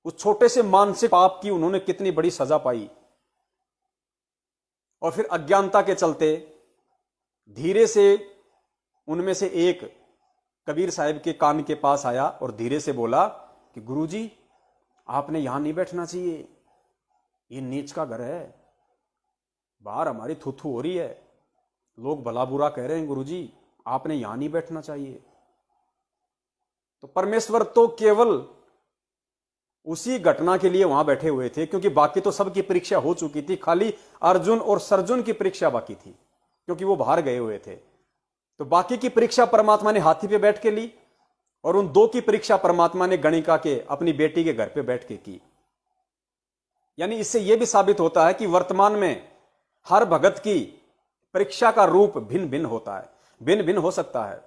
उस छोटे से मानसिक पाप की उन्होंने कितनी बड़ी सजा पाई। और फिर अज्ञानता के चलते धीरे से उनमें से एक कबीर साहब के कान के पास आया और धीरे से बोला कि गुरुजी, आपने यहां नहीं बैठना चाहिए, ये नीच का घर है, बाहर हमारी थू-थू हो रही है, लोग भला बुरा कह रहे हैं, गुरुजी आपने यहां नहीं बैठना चाहिए। तो परमेश्वर तो केवल उसी घटना के लिए वहां बैठे हुए थे, क्योंकि बाकी तो सबकी परीक्षा हो चुकी थी, खाली अर्जुन और सर्जुन की परीक्षा बाकी थी, क्योंकि वो बाहर गए हुए थे। तो बाकी की परीक्षा परमात्मा ने हाथी पे बैठ के ली, और उन दो की परीक्षा परमात्मा ने गणिका के अपनी बेटी के घर पे बैठ के की। यानी इससे यह भी साबित होता है कि वर्तमान में हर भगत की परीक्षा का रूप भिन्न भिन्न होता है, भिन्न भिन्न हो सकता है।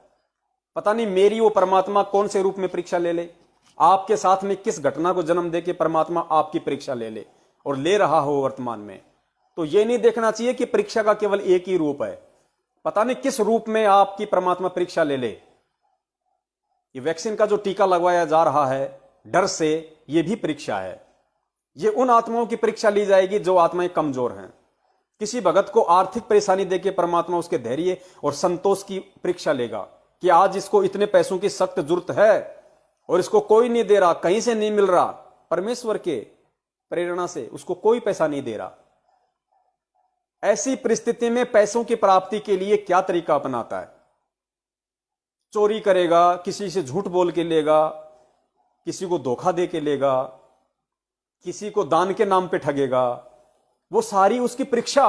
पता नहीं मेरी वो परमात्मा कौन से रूप में परीक्षा ले ले, आपके साथ में किस घटना को जन्म दे के परमात्मा आपकी परीक्षा ले ले, और ले रहा हो वर्तमान में। तो यह नहीं देखना चाहिए कि परीक्षा का केवल एक ही रूप है, पता नहीं किस रूप में आपकी परमात्मा परीक्षा ले ले। ये वैक्सीन का जो टीका लगवाया जा रहा है डर से, यह भी परीक्षा है। ये उन आत्माओं की परीक्षा ली जाएगी जो आत्माएं कमजोर हैं। किसी भगत को आर्थिक परेशानी देके परमात्मा उसके धैर्य और संतोष की परीक्षा लेगा कि आज इसको इतने पैसों की सख्त जरूरत है और इसको कोई नहीं दे रहा, कहीं से नहीं मिल रहा, परमेश्वर के प्रेरणा से उसको कोई पैसा नहीं दे रहा। ऐसी परिस्थिति में पैसों की प्राप्ति के लिए क्या तरीका अपनाता है? चोरी करेगा, किसी से झूठ बोल के लेगा, किसी को धोखा दे के लेगा, किसी को दान के नाम पे ठगेगा। वो सारी उसकी परीक्षा,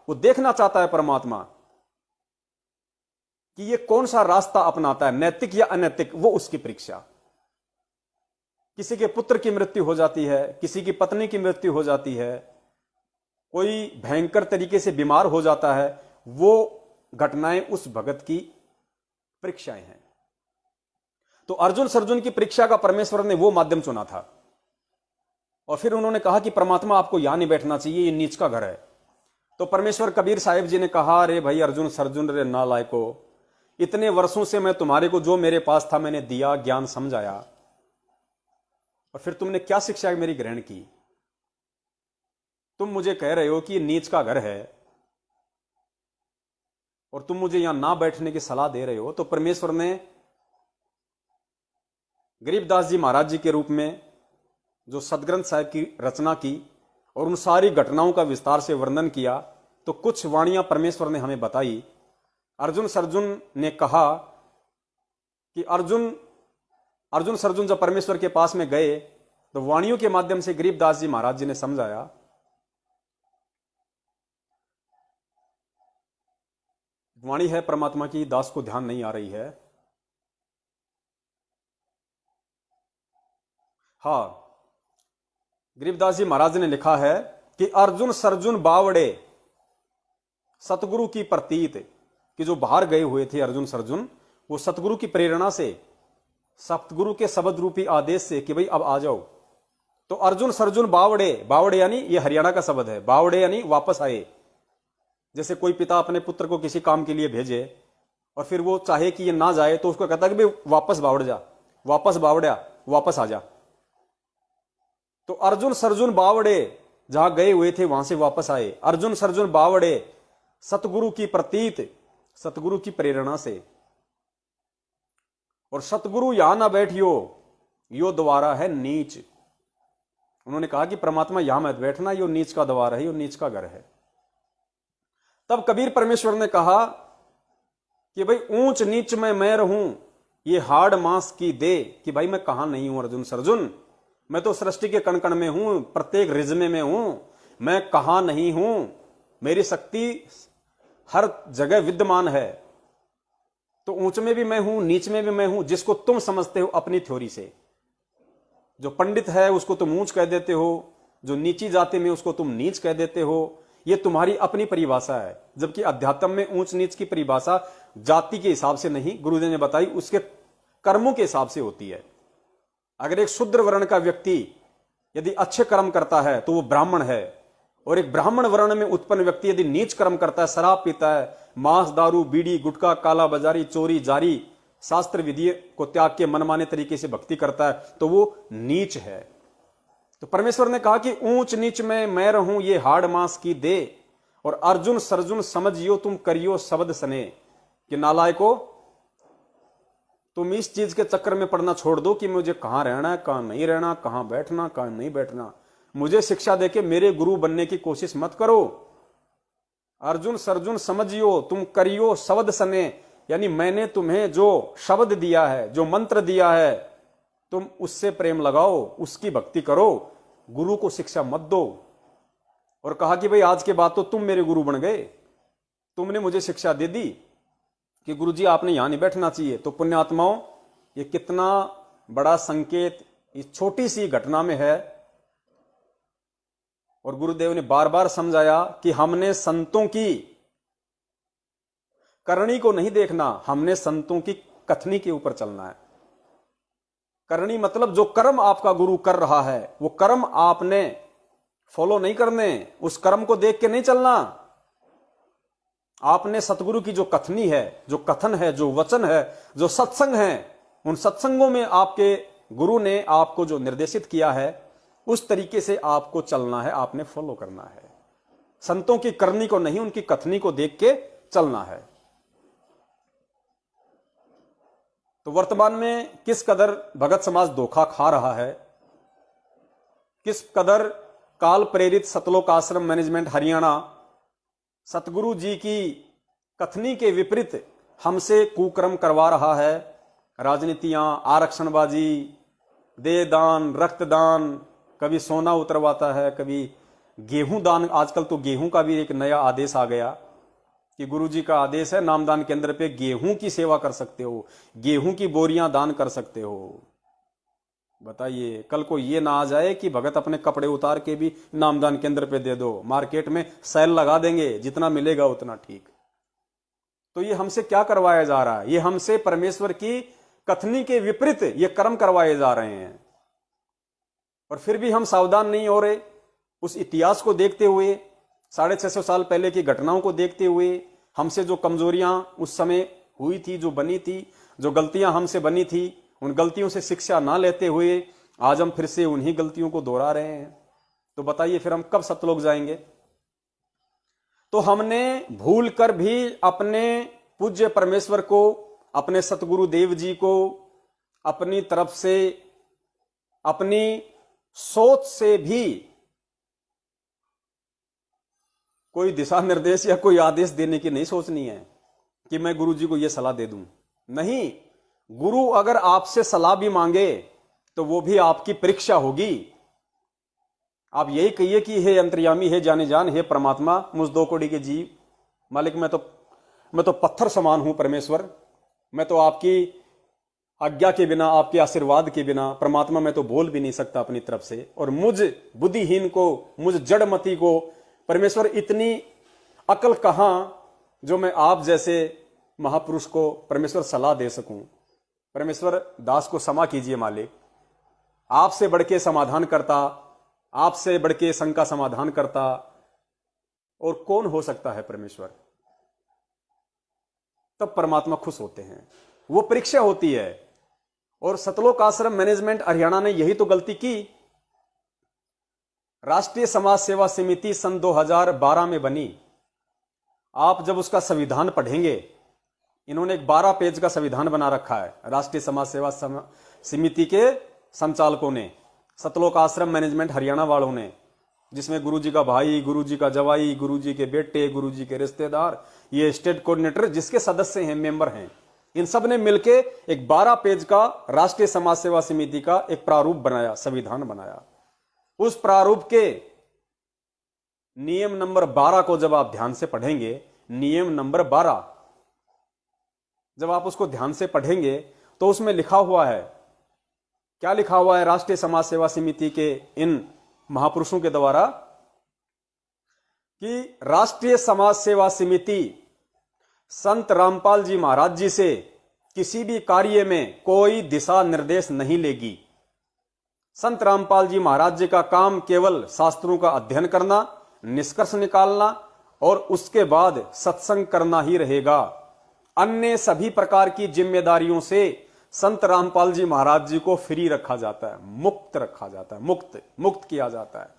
वो देखना चाहता है परमात्मा कि ये कौन सा रास्ता अपनाता है, नैतिक या अनैतिक, वो उसकी परीक्षा। किसी के पुत्र की मृत्यु हो जाती है, किसी की पत्नी की मृत्यु हो जाती है, कोई भयंकर तरीके से बीमार हो जाता है, वो घटनाएं उस भगत की परीक्षाएं हैं। तो अर्जुन सर्जुन की परीक्षा का परमेश्वर ने वो माध्यम चुना था। और फिर उन्होंने कहा कि परमात्मा आपको यहां नहीं बैठना चाहिए, ये नीच का घर है। तो परमेश्वर कबीर साहिब जी ने कहा, अरे भाई अर्जुन सर्जुन रे नालायको, इतने वर्षों से मैं तुम्हारे को जो मेरे पास था मैंने दिया, ज्ञान समझाया, और फिर तुमने क्या शिक्षा मेरी ग्रहण की? तुम मुझे कह रहे हो कि ये नीच का घर है और तुम मुझे यहां ना बैठने की सलाह दे रहे हो। तो परमेश्वर ने गरीबदास जी महाराज जी के रूप में जो सदग्रंथ साहिब की रचना की और उन सारी घटनाओं का विस्तार से वर्णन किया, तो कुछ वाणियां परमेश्वर ने हमें बताई। अर्जुन सर्जुन ने कहा कि अर्जुन सर्जुन जब परमेश्वर के पास में गए तो वाणियों के माध्यम से गरीबदास जी महाराज जी ने समझाया। वाणी है परमात्मा की, दास को ध्यान नहीं आ रही है। हां, गरीबदास जी महाराज ने लिखा है कि अर्जुन सर्जुन बावड़े सतगुरु की प्रतीत, कि जो बाहर गए हुए थे अर्जुन सर्जुन, वो सतगुरु की प्रेरणा से, सतगुरु के शब्द रूपी आदेश से कि भाई अब आ जाओ। तो अर्जुन सर्जुन बावड़े, बावड़े यानी ये हरियाणा का शब्द है, बावड़े यानी वापस आए। जैसे कोई पिता अपने पुत्र को किसी काम के लिए भेजे और फिर वो चाहे कि ये ना जाए तो उसको कहता है कि भाई वापस बावड़ जा, वापस बावड़िया, वापस आ जा। तो अर्जुन सर्जुन बावड़े जहां गए हुए थे वहां से वापस आए। अर्जुन सर्जुन बावड़े सतगुरु की प्रतीत, सतगुरु की प्रेरणा से। और सतगुरु यहां ना बैठियो, यो द्वारा है नीच। उन्होंने कहा कि परमात्मा यहां मत बैठना, यो नीच का द्वार है, यो नीच का घर है। तब कबीर परमेश्वर ने कहा कि भाई ऊंच नीच में मैं रहूं, ये हाड़ मांस की दे, कि भाई मैं कहां नहीं हूं अर्जुन सर्जुन, मैं तो सृष्टि के कण कण में हूं, प्रत्येक रिज्मे में हूं, मैं कहां नहीं हूं, मेरी शक्ति हर जगह विद्यमान है। तो ऊंच में भी मैं हूं, नीच में भी मैं हूं, जिसको तुम समझते हो अपनी थ्योरी से। जो पंडित है उसको तुम ऊंच कह देते हो, जो नीची जाति में उसको तुम नीच कह देते हो, ये तुम्हारी अपनी परिभाषा है। जबकि अध्यात्म में ऊंच नीच की परिभाषा जाति के हिसाब से नहीं, गुरुदेव ने बताई, उसके कर्मों के हिसाब से होती है। अगर एक शूद्र वर्ण का व्यक्ति यदि अच्छे कर्म करता है तो वो ब्राह्मण है, और एक ब्राह्मण वर्ण में उत्पन्न व्यक्ति यदि नीच कर्म करता है, शराब पीता है, मांस दारू बीड़ी गुटखा काला बाजारी चोरी जारी शास्त्र विधि को त्याग के मनमाने तरीके से भक्ति करता है, तो वो नीच है। तो परमेश्वर ने कहा कि ऊंच नीच में मैं रहूं ये हाड़ मांस की दे, और अर्जुन सर्जुन समझियो तुम करियो शब्द सने, कि नालायको तुम इस चीज के चक्कर में पड़ना छोड़ दो कि मुझे कहां रहना है, कहां नहीं रहना, कहां बैठना, कहां नहीं बैठना। मुझे शिक्षा देके मेरे गुरु बनने की कोशिश मत करो। अर्जुन सर्जुन समझियो तुम करियो शब्द सने, यानी मैंने तुम्हें जो शब्द दिया है, जो मंत्र दिया है, तुम उससे प्रेम लगाओ, उसकी भक्ति करो, गुरु को शिक्षा मत दो। और कहा कि भाई आज के बाद तो तुम मेरे गुरु बन गए, तुमने मुझे शिक्षा दे दी कि गुरुजी आपने यहां नहीं बैठना चाहिए। तो पुण्यात्माओं, ये कितना बड़ा संकेत इस छोटी सी घटना में है। और गुरुदेव ने बार बार समझाया कि हमने संतों की करनी को नहीं देखना, हमने संतों की कथनी के ऊपर चलना है। करनी मतलब जो कर्म आपका गुरु कर रहा है, वो कर्म आपने फॉलो नहीं करने, उस कर्म को देख के नहीं चलना। आपने सतगुरु की जो कथनी है, जो कथन है, जो वचन है, जो सत्संग है, उन सत्संगों में आपके गुरु ने आपको जो निर्देशित किया है, उस तरीके से आपको चलना है, आपने फॉलो करना है। संतों की करनी को नहीं, उनकी कथनी को देख के चलना है। तो वर्तमान में किस कदर भगत समाज धोखा खा रहा है, किस कदर काल प्रेरित सतलोक आश्रम मैनेजमेंट हरियाणा सतगुरु जी की कथनी के विपरीत हमसे कुकर्म करवा रहा है। राजनीतियां, आरक्षणबाजी, देहदान, रक्तदान, कभी सोना उतरवाता है, कभी गेहूं दान। आजकल तो गेहूं का भी एक नया आदेश आ गया कि गुरुजी का आदेश है, नामदान केंद्र पे गेहूं की सेवा कर सकते हो, गेहूं की बोरियां दान कर सकते हो। बताइए, कल को ये ना आ जाए कि भगत अपने कपड़े उतार के भी नामदान केंद्र पे दे दो, मार्केट में सेल लगा देंगे, जितना मिलेगा उतना ठीक। तो ये हमसे क्या करवाया जा रहा है? ये हमसे परमेश्वर की कथनी के विपरीत ये कर्म करवाए जा रहे हैं। और फिर भी हम सावधान नहीं हो रहे। उस इतिहास को देखते हुए, 650 साल पहले की घटनाओं को देखते हुए, हमसे जो कमजोरियां उस समय हुई थी, जो बनी थी, जो गलतियां हमसे बनी थी, उन गलतियों से शिक्षा ना लेते हुए आज हम फिर से उन्हीं गलतियों को दोहरा रहे हैं। तो बताइए फिर हम कब सतलोक जाएंगे? तो हमने भूल कर भी अपने पूज्य परमेश्वर को, अपने सतगुरु देव जी को अपनी तरफ से, अपनी सोच से भी कोई दिशा निर्देश या कोई आदेश देने की नहीं सोचनी है कि मैं गुरु जी को यह सलाह दे दूं। नहीं, गुरु अगर आपसे सलाह भी मांगे तो वो भी आपकी परीक्षा होगी। आप यही कहिए कि हे अंतर्यामी, हे जाने जान, हे परमात्मा, मुझ दो कोड़ी के जीव मालिक, मैं तो पत्थर समान हूं परमेश्वर, मैं तो आपकी आज्ञा के बिना, आपके आशीर्वाद के बिना परमात्मा मैं तो बोल भी नहीं सकता अपनी तरफ से। और मुझ बुद्धिहीन को, मुझ जड़मती को परमेश्वर इतनी अकल कहां जो मैं आप जैसे महापुरुष को परमेश्वर सलाह दे सकूं। परमेश्वर दास को क्षमा कीजिए मालिक, आपसे बढ़ के समाधान करता, आपसे बढ़ के शंका समाधान करता और कौन हो सकता है परमेश्वर? तब परमात्मा खुश होते हैं। वो परीक्षा होती है। और सतलोक आश्रम मैनेजमेंट हरियाणा ने यही तो गलती की। राष्ट्रीय समाज सेवा समिति सन 2012 में बनी। आप जब उसका संविधान पढ़ेंगे, इन्होंने एक 12 पेज का संविधान बना रखा है राष्ट्रीय समाज सेवा समिति के संचालकों ने, सतलोक आश्रम मैनेजमेंट हरियाणा वालों ने, जिसमें गुरुजी का भाई, गुरुजी का जवाई, गुरुजी के बेटे, गुरुजी के रिश्तेदार, ये स्टेट कोऑर्डिनेटर जिसके सदस्य हैं, मेंबर हैं, इन सब ने मिलके एक 12 पेज का राष्ट्रीय समाज सेवा समिति का एक प्रारूप बनाया, संविधान बनाया। उस प्रारूप के नियम नंबर 12 को जब आप ध्यान से पढ़ेंगे, नियम नंबर 12 जब आप उसको ध्यान से पढ़ेंगे तो उसमें लिखा हुआ है, क्या लिखा हुआ है राष्ट्रीय समाज सेवा समिति के इन महापुरुषों के द्वारा, कि राष्ट्रीय समाज सेवा समिति संत रामपाल जी महाराज जी से किसी भी कार्य में कोई दिशा निर्देश नहीं लेगी। संत रामपाल जी महाराज जी का काम केवल शास्त्रों का अध्ययन करना, निष्कर्ष निकालना और उसके बाद सत्संग करना ही रहेगा। अन्य सभी प्रकार की जिम्मेदारियों से संत रामपाल जी महाराज जी को फ्री रखा जाता है, मुक्त रखा जाता है, मुक्त किया जाता है।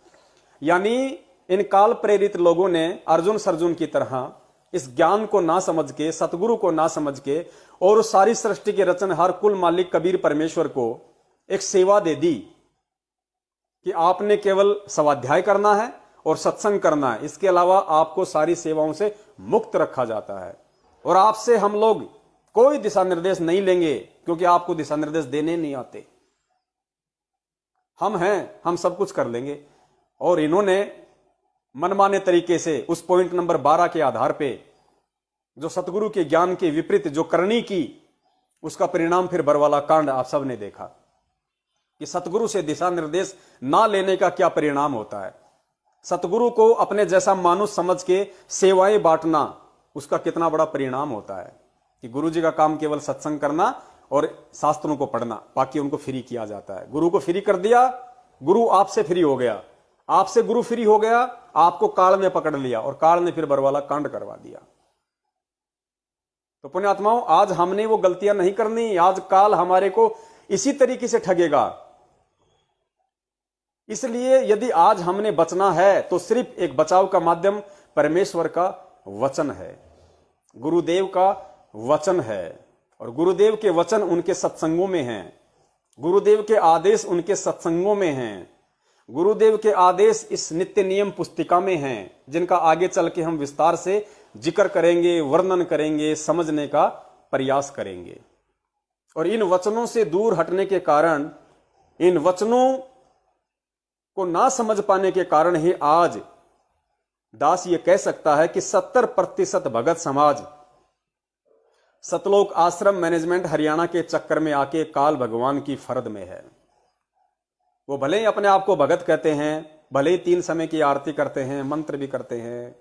यानी इन काल प्रेरित लोगों ने अर्जुन सर्जुन की तरह इस ज्ञान को ना समझ के, सतगुरु को ना समझ के, और उस सारी सृष्टि के रचनहार कुल मालिक कबीर परमेश्वर को एक सेवा दे दी कि आपने केवल स्वाध्याय करना है और सत्संग करना है, इसके अलावा आपको सारी सेवाओं से मुक्त रखा जाता है। और आपसे हम लोग कोई दिशा निर्देश नहीं लेंगे, क्योंकि आपको दिशा निर्देश देने नहीं आते। हम हैं, हम सब कुछ कर लेंगे। और इन्होंने मनमाने तरीके से उस पॉइंट नंबर 12 के आधार पे जो सतगुरु के ज्ञान के विपरीत जो करनी की, उसका परिणाम फिर बरवाला कांड आप सब ने देखा कि सतगुरु से दिशा निर्देश ना लेने का क्या परिणाम होता है। सतगुरु को अपने जैसा मानुष समझ के सेवाएं बांटना, उसका कितना बड़ा परिणाम होता है कि गुरु जी का काम केवल सत्संग करना और शास्त्रों को पढ़ना, बाकी उनको फ्री किया जाता है। गुरु को फ्री कर दिया, गुरु आपसे फ्री हो गया, आपसे गुरु फ्री हो गया, आपको काल ने पकड़ लिया और काल ने फिर बरवाला कांड करवा दिया। तो पुण्यात्माओं, आज हमने वो गलतियां नहीं करनी। आज काल हमारे को इसी तरीके से ठगेगा। इसलिए यदि आज हमने बचना है तो सिर्फ एक बचाव का माध्यम परमेश्वर का वचन है, गुरुदेव का वचन है। और गुरुदेव के वचन उनके सत्संगों में हैं, गुरुदेव के आदेश उनके सत्संगों में हैं, गुरुदेव के आदेश इस नित्य नियम पुस्तिका में हैं, जिनका आगे चल के हम विस्तार से जिक्र करेंगे, वर्णन करेंगे, समझने का प्रयास करेंगे। और इन वचनों से दूर हटने के कारण, इन वचनों को ना समझ पाने के कारण ही आज दास ये कह सकता है कि 70% भगत समाज सतलोक आश्रम मैनेजमेंट हरियाणा के चक्कर में आके काल भगवान की फर्द में है। वो भले ही अपने आप को भगत कहते हैं, भले ही 3 समय की आरती करते हैं, मंत्र भी करते हैं,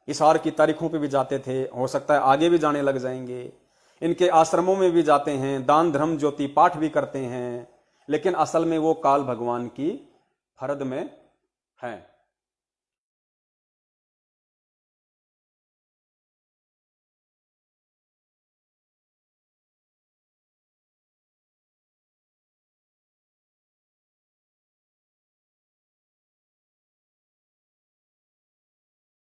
इशार की तारीखों पे भी जाते थे, हो सकता है आगे भी जाने लग जाएंगे, इनके आश्रमों में भी जाते हैं, दान धर्म ज्योति पाठ भी करते हैं, लेकिन असल में वो काल भगवान की फर्द में हैं।